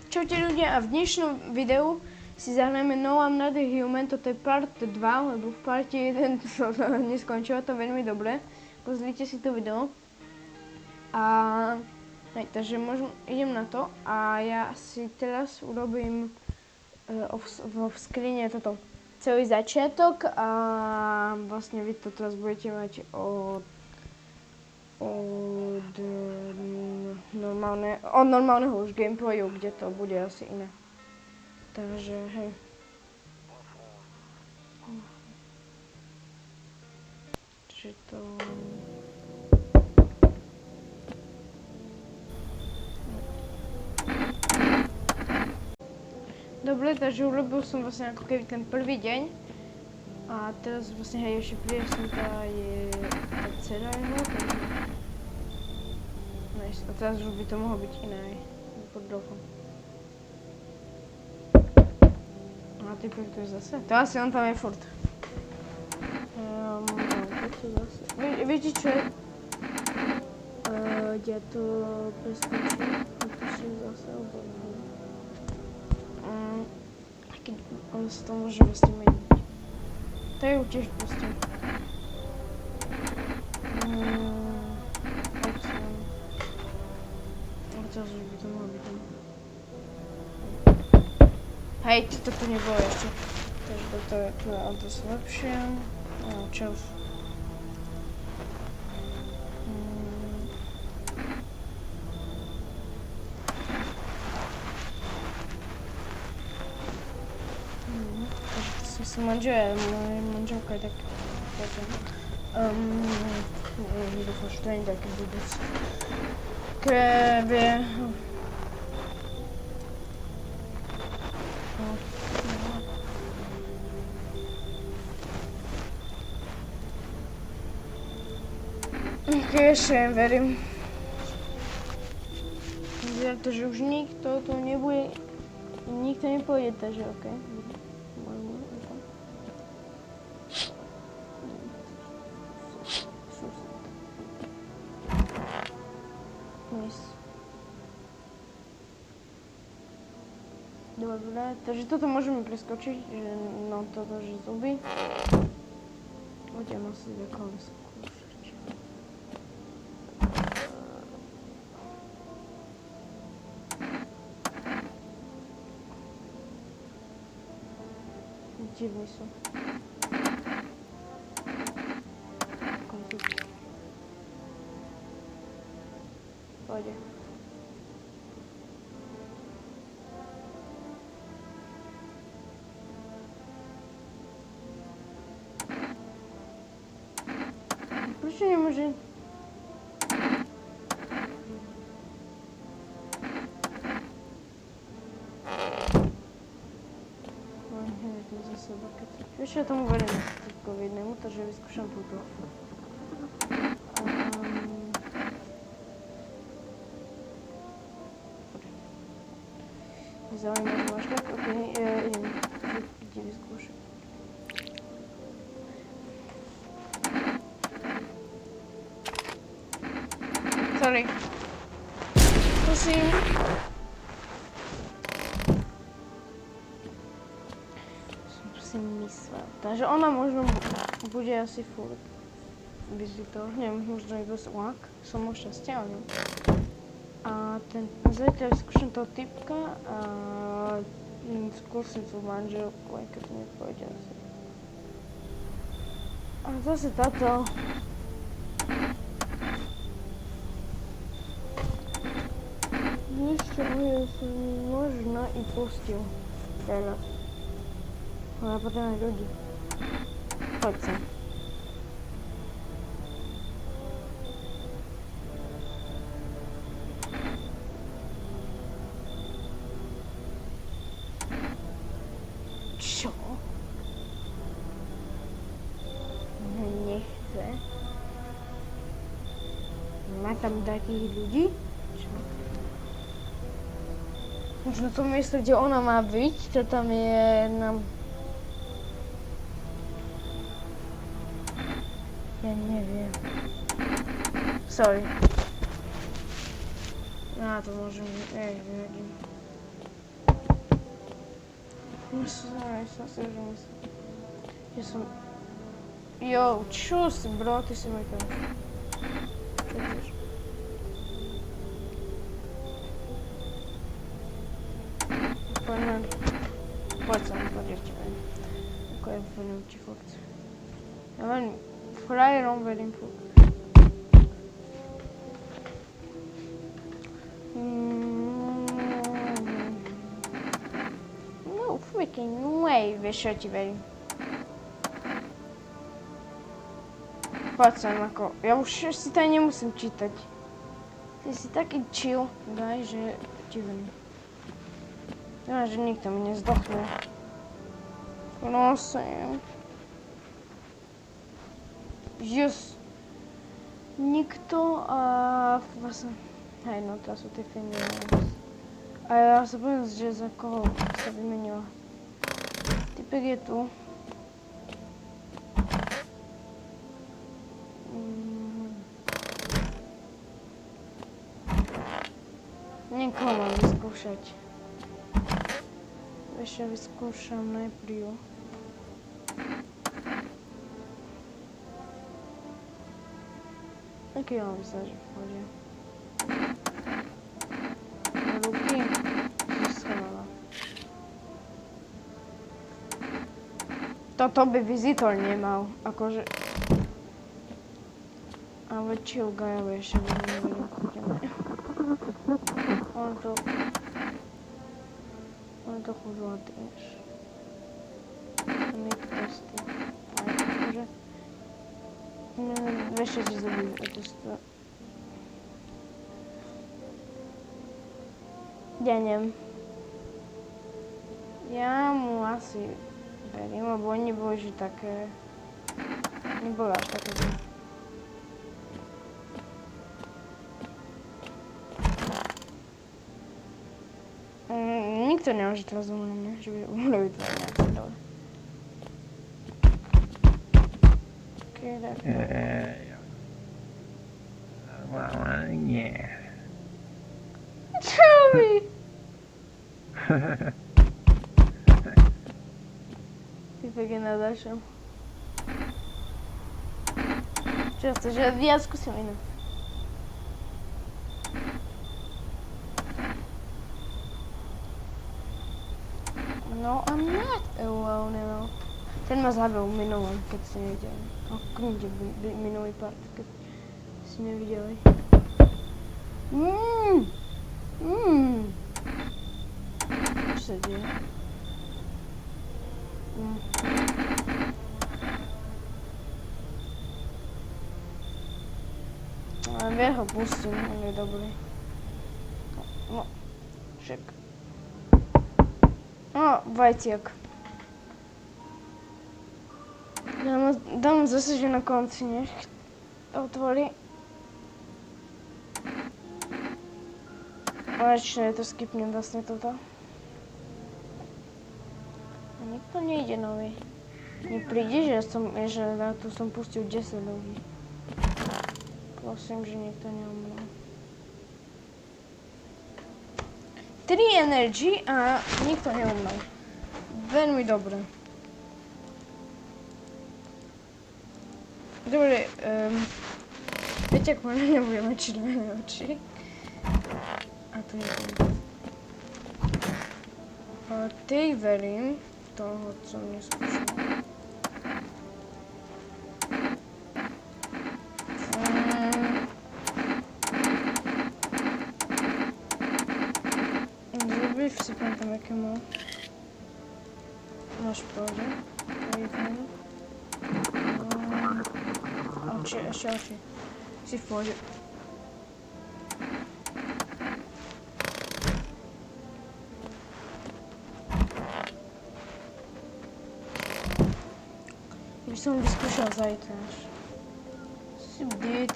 Čaute ľudia, a v dnešnom videu si zahrajeme No I'm Not a Human, toto je part 2, lebo v parte 1 to neskončilo to veľmi dobre. Pozrite si to video. Takže idem na to a ja si teraz urobím vo skrine toto celý začiatok a vlastne vy to teraz budete mať od normálneho už gameplayu, kde to bude asi iné. Takže hej. Čiže to... Dobre, takže urobil som vlastne ako keby ten prvý deň. A teraz vlastne hej, ešte priesnutá je tá dcera jeho, takže... Nice. A teraz už by to mohlo byť iné aj pod rokom. A typek tu je zase? To asi on tam je furt. To zase... Viete čo je? Ja to preskočím. Napíšem zase oboru. On sa to môže vlastne meniť. To je tiež pustím. Teraz už by to mohlo byť. Hej, toto tu nebolo ešte. Takže toto je tu je dosť lepšie. Čo? Moja manželka je tak... dúfam, že to nie je taký vôbec. Krevie. Ešte verím. Vyzerá to, že už nikto tu nebude... Nikto nepôjde, takže okej. Dobre, takže toto môžeme preskočiť, že no toto, že zuby. Budem asi takové skúšať. Divní sú. Pôjde. Prečo nemôže? Vieš, ja tomu verím k jednému, takže vyskúšam túto. Zaujímavé, máš tak? Ok, idem. Kde vyskúšam? Sorry. Prosím. Som si myslel. Takže ona možno bude asi furt visitor. Neviem, možno iba svak. Som mal šťastie, ale neviem. A ten zatiaľ skúšam toho typka a skúsim tú manželku, aj keď to nepôjde asi. A zase táto. Ešte ja som možno i pustil teraz. Ale ja potrebujem ľudí. Poď sem. Čo? Nechce. Má tam takých ľudí? Čo? Možno to miesto, kde ona má byť, to tam je na... Ja neviem. Sorry. Ja to môžem... vyhodím. Som si, že som... Jo, čo si, bro, ty si môj kamoš. Čo chceš? Poď sa mi, poď ešte verím. Ako je verím ti furt. Ja len frajerom verím furt. No freaking way, vieš čo ti verím. Poď sem ako, ja už si to aj nemusím čítať. Ty si taký chill, daj, že ti verím. Ja, že nikto mi nezdochne. Prosím. Yes. Nikto a vlastne, hej no, to sú tie Finland. A ja sa poviem, že za koho sa vymenila. Typek je tu. Niekoho mám vyskúšať. Ešte vyskúšam najprv. Aký mám vyslať, že pôjde? Ruky? Si schovala. Toto by vizitor nemal, akože... Ale chill guy, ešte by nevedel kúpime. On to chudla tiež. Make testy. Aj akože... Vieš, čo ti zabíja testo. Ja neviem. Ja mu asi verím, lebo oni boli, že také... Neboli až také zlé. Nikto nemôže teraz umrieť, ne? Že by umreli to nejak sa dole. Okej, tak. Nie. Čo mi? Typek je na ďalšom. Čo chceš? Ja skúsim iné. No, I'm not alone, no. Ten ma zabil minulom, keď si nevideli. Kľudne minulý part, keď si nevideli. Čo sa deje? Ale ja ho pustím, on je dobrý. No, však. No, vajciak. Dám zase, že na konci nech otvorí. Konečne to skipnem vlastne toto. A nikto nejde nový. Nepríde, že na to som pustil 10 ľudí. Prosím, že nikto neumrel. 3 energy a nikto neumrel. Veľmi dobre. Dobre, Peťak možno nebude mať červené oči. A to je to. A tej verím, toho som neskúšal. Vsypám tam, jaké má. Máš pohode. Oči, ešte oči. Si v pohode. By som vyskúšal zajtra až. Si bdieť.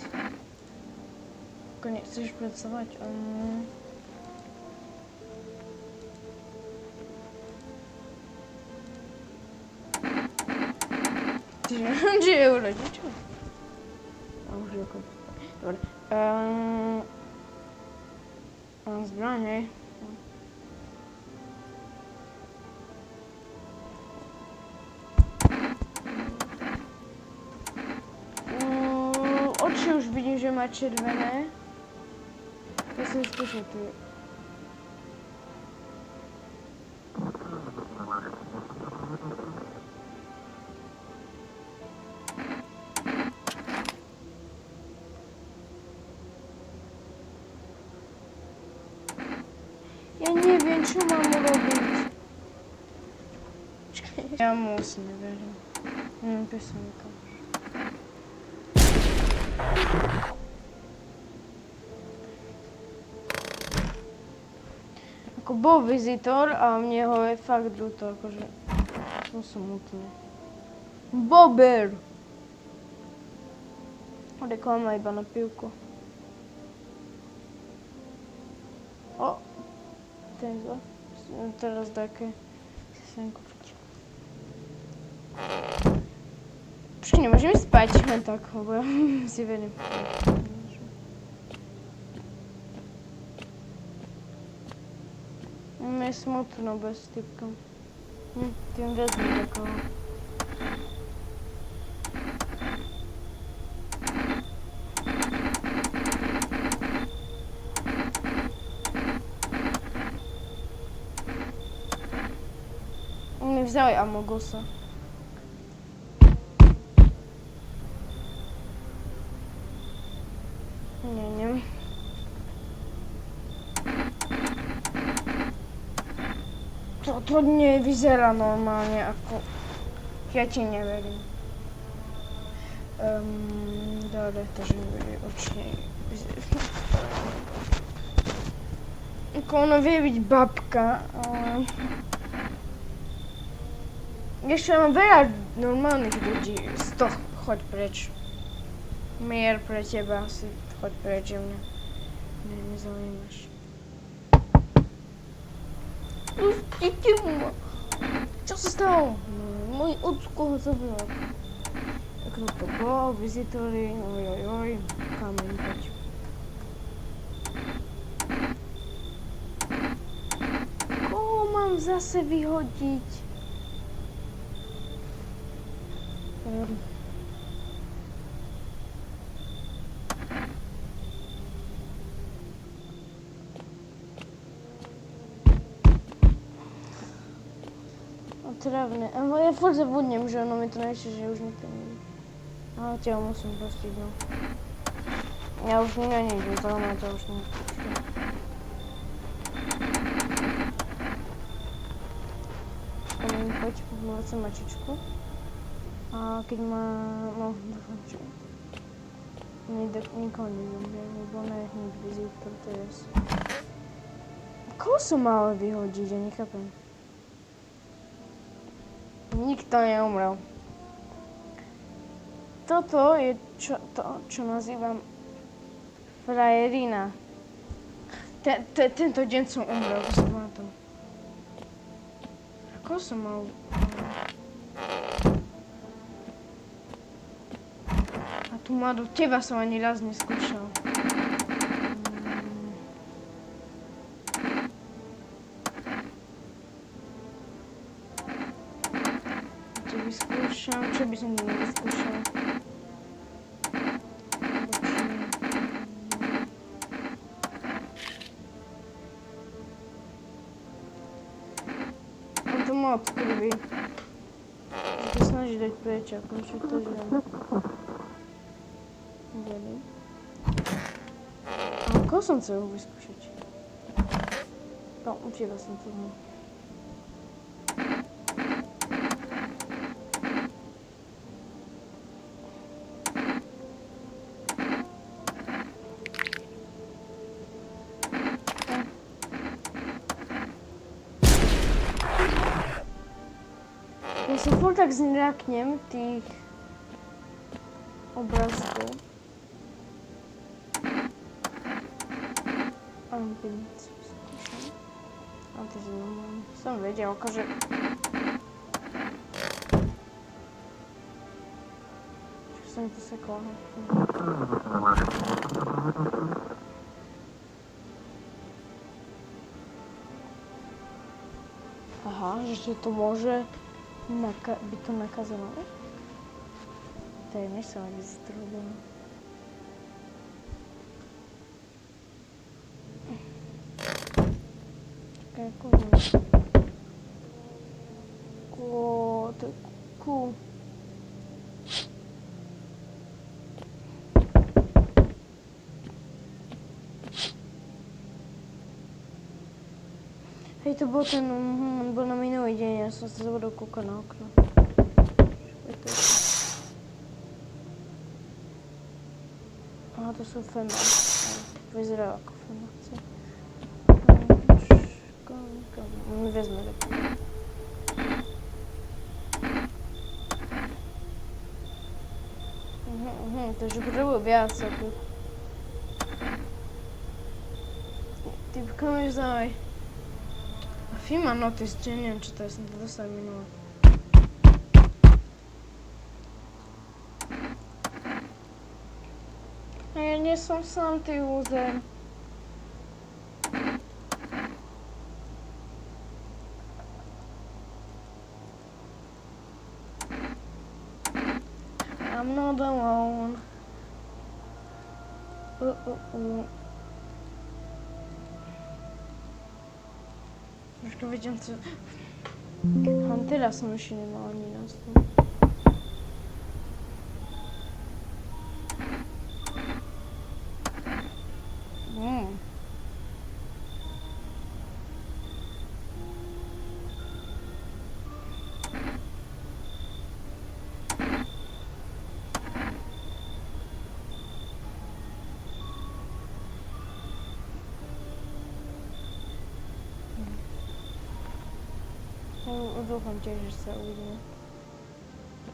Ako nechceš pracovať? Že je uroď, čo? A už je ako... Dobre. Mám zbraň, hej. už vidím, že má červené. Ja som skúšal tu. Ja neviem, čo mám urobiť. Počkaj, ja mu asi neverím. Písanka. Ako bol vizitor a mne ho je fakt ľúto, akože som smutný. Bober! Reklama iba na pivko. O! Tento. Teraz také. Chcem kúpiť. Počkej, nemôžem spať len tak, lebo ja si verím. Mne je smutno bez typka. Tým vezmem takého. Mi vzali Amogusa. Nie. To nevyzerá normálne, ako... Ja ti neverím. Dobre, takže určite vyzerá. Ako ona vie byť babka, ale... Ešte mám veľa normálnych ľudí z toho, choď preč. Mier pre teba, si choď preč, že mňa nezaujímaš. Pustite ma! Čo sa stalo? Môj ocko ho zabil. Kto to bol? Vizitori? Ojojoj, kameň, poď. Koho mám zase vyhodiť? Otravné. Ja furt zabudnem, že ono mi to najšie, že už nikto nevie. Ale ťa musím pustiť, no. Ja už nejdem, zaujímavé ťa už nepustím. Poď, povedzme mačičku. A keď má... no, dúfam, že... nikoho nezomrie, lebo ona je hneď vizitor, to je jasné. Koho som mal vyhodiť, ja nechápem. Nikto neumrel. Toto je čo nazývam frajerina. Tento deň som umrel, to som na to. Koho som mal... A tu mladú teba som ani raz neskúšal. Čo by som to nevyskúšal? On to moc krví. To snaží dať preč, ako čo to žem. Dali. A koho som chcel vyskúšať? No, určite som to znal. Ja sa furt tak zľaknem tých obrázkov. A to znamená, som vedel, akože... Čo sa mi to seklo? Aha, že to môže... by to nakazovalo? To je než som vizitor. Také cool. To je cool. Hej, to bol ten, bol na minulý deň, ja som sa zabudol kúkať na okno. Aha, to sú fema. Vyzerajú ako femáci. My vezme do kúka. Takže potrebujú viac ako... Ty pokiaľ závaj. A Fima Notice, že neviem čo to je, som to dostal minulé. A ja nie som sám, ty úzer. I'm not alone. Trošku vidím, co... Teraz som ešte nemal ani nástup. Dúfam tiež, že sa uvidíme.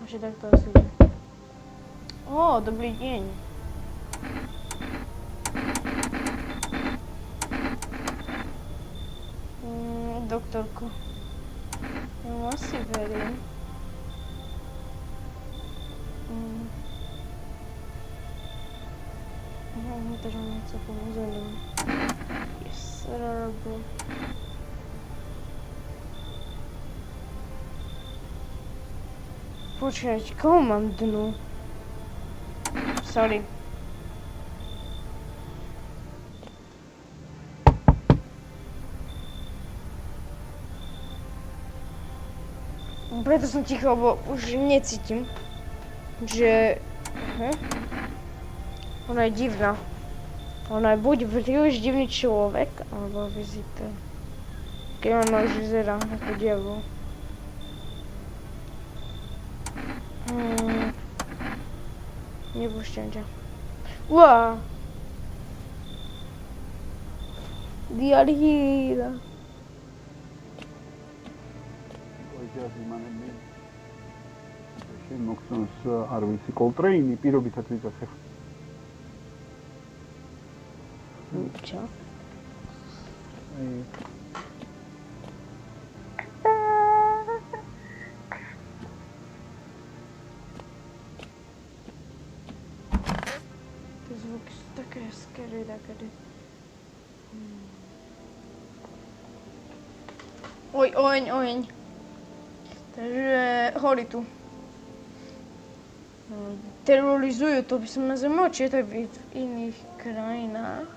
Až takto asi ide. Ó, dobrý deň. Doktorko. Ja mu asi verím. Takže mi chce pomôcť. Yes, robil. Počkajte, koho mám dnu? Sorry. Preto som ticho, lebo už necítim, že... Ona je divná. Ona je buď príliš divný človek, alebo vizitár. Keď ona už vyzerá ako diabol. Nepúšťam ťa. Uá! Diarhíra. შენ მოგწონს არ ვიცი კოლტრეინი პირობითად ვიწას ახლა. Čo? Tie zvuky sú také scary, takedy. Oj, oheň. Takže horí tu. Terorizujú, to by som nazval, či je to v iných krajinách.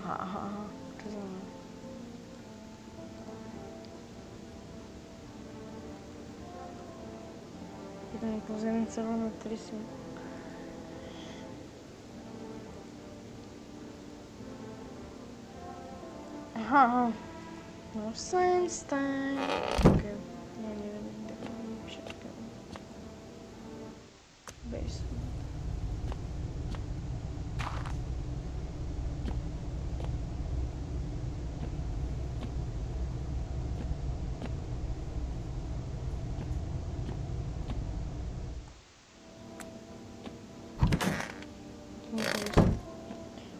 Aha, čo znamená? Je to nepozemný celé na 300. Aha. No, science time. Okay. Ja neviem, tak neviem všetko. Basement.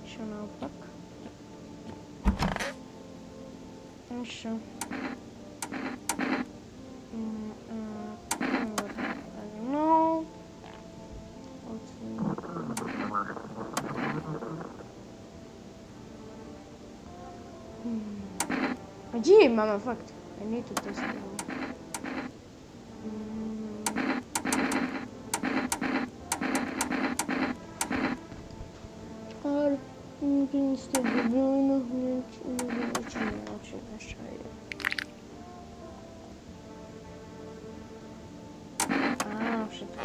Що наопак? Ну що? Ну. Где мама факт? I need to test it. Принести бублину, очень ešte aj je. Á, všetko.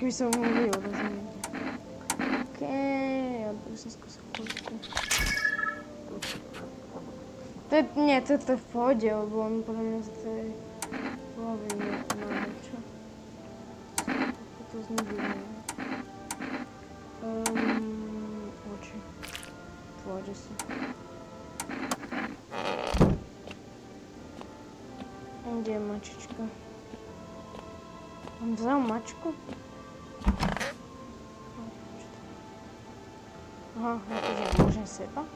Keby som mohli rozumieť. Okej, ja by som skúsil chvíľku. Nie, to je v pohode, lebo on podľa mňa z tej hlavy má niečo. To znudíme. Oči. V pohode sú. Kde je mačička? On vzal mačku? Aha, ja môžem seba?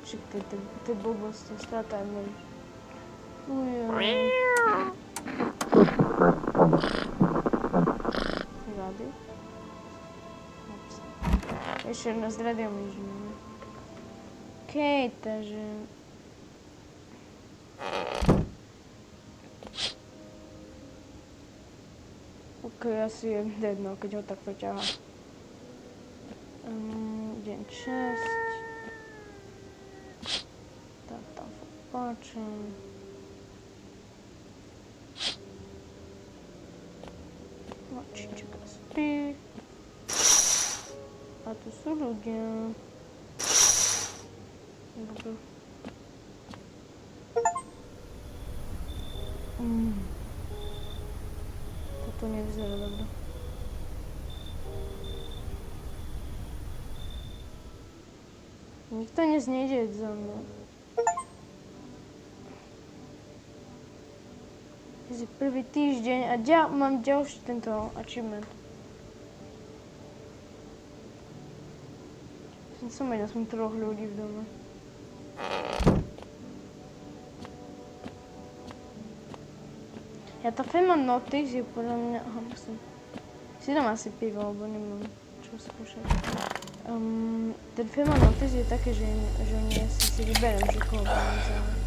Však to je blbosť, to strata aj môj. Rádio? Ešte jedna z rádiom nič nemáme. Okej, takže... Okej, asi je jedno, keď ho tak poťahá. Deň 6. Tak tam páčem. Mačička spí. A tu sú ľudia. Dobre. Toto nevyzerá dobre. Nikto dnes nejde za mnou. Je prvý týždeň a mám ďalší tento achievement. Som mať aspoň 3 ľudí v dome. Ja tá Fema Notice je podľa mňa... Aha, musím... Si dám asi pivo, lebo nemám čo skúšať. Ten Fema Notice je také, že oni asi si vyberiem, že koho budem zaujímať.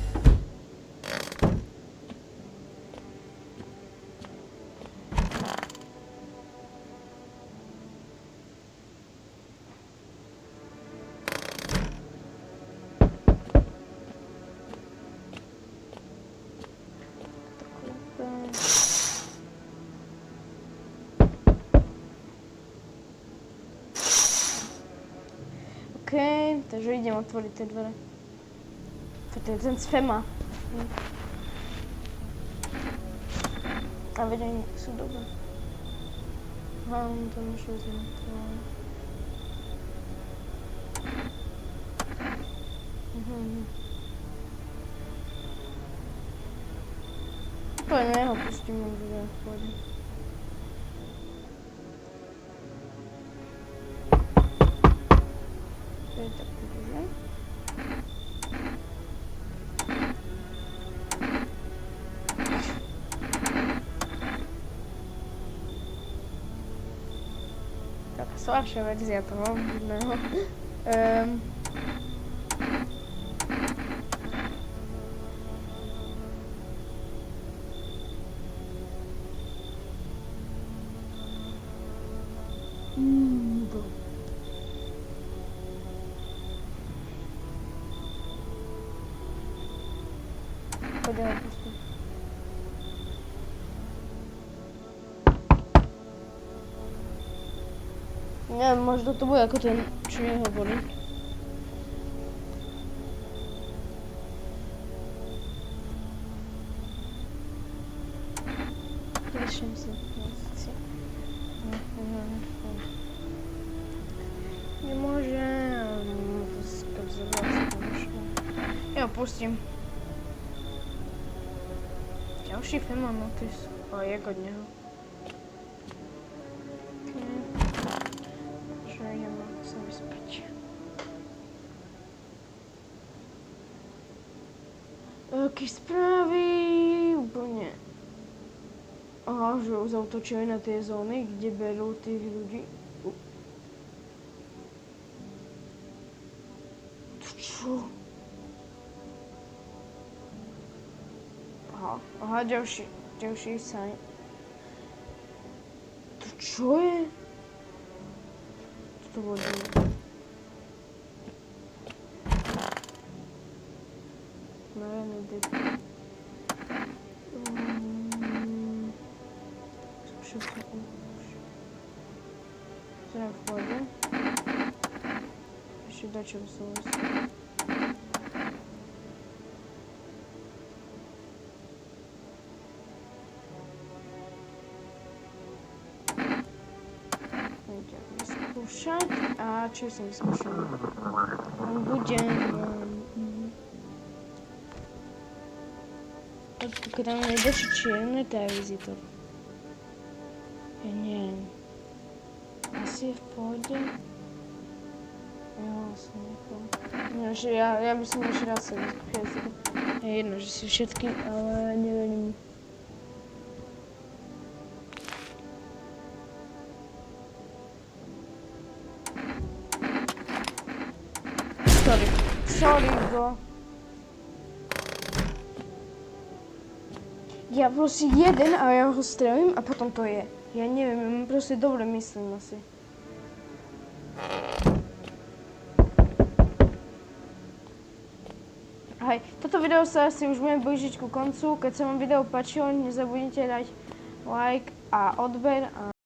Okej, takže idem otvoriť tie dvere. To je ten z Fema. A veď oni sú dobré. Aha, on to nešiel zmontovať. Poďme, ja ho pustím, on bude v pohode. To je tak dobré. Taká slabšia verzia toho vidného. Poďme ho pustiť. Neviem, možno to bude ako ten, čo nehovorí. Riešim si pozície. Nemôžem. Ja ho pustím. Ďalší Fema Notice. A je od neho. Čo idem sa vyspať. Aké správy? Úplne. Aha, že zautočili na tie zóny, kde berú tých ľudí. Čo? Aha, ďalší sign. To čo je? Čo to bolo? Najedný debil. Zrejme v pohode. Ešte dačo by som vlastne. Vyskúšať. A čo si vyskúšam? Budem... Keď tam je dačo čierne, to je vizitor. Ja neviem. Asi je v pohode. Ja vlastne nekom. Ja by som ešte raz sa vyskúšať. Je jedno, že si všetky, ale neviem. Sorry, bro. Ja proste jeden a ja ho strelím a potom to je. Ja neviem, ja mám proste dobre myslím asi. Hej, toto video sa asi už budeme blížiť ku koncu. Keď sa vám video páčilo, nezabudnite dať like a odber.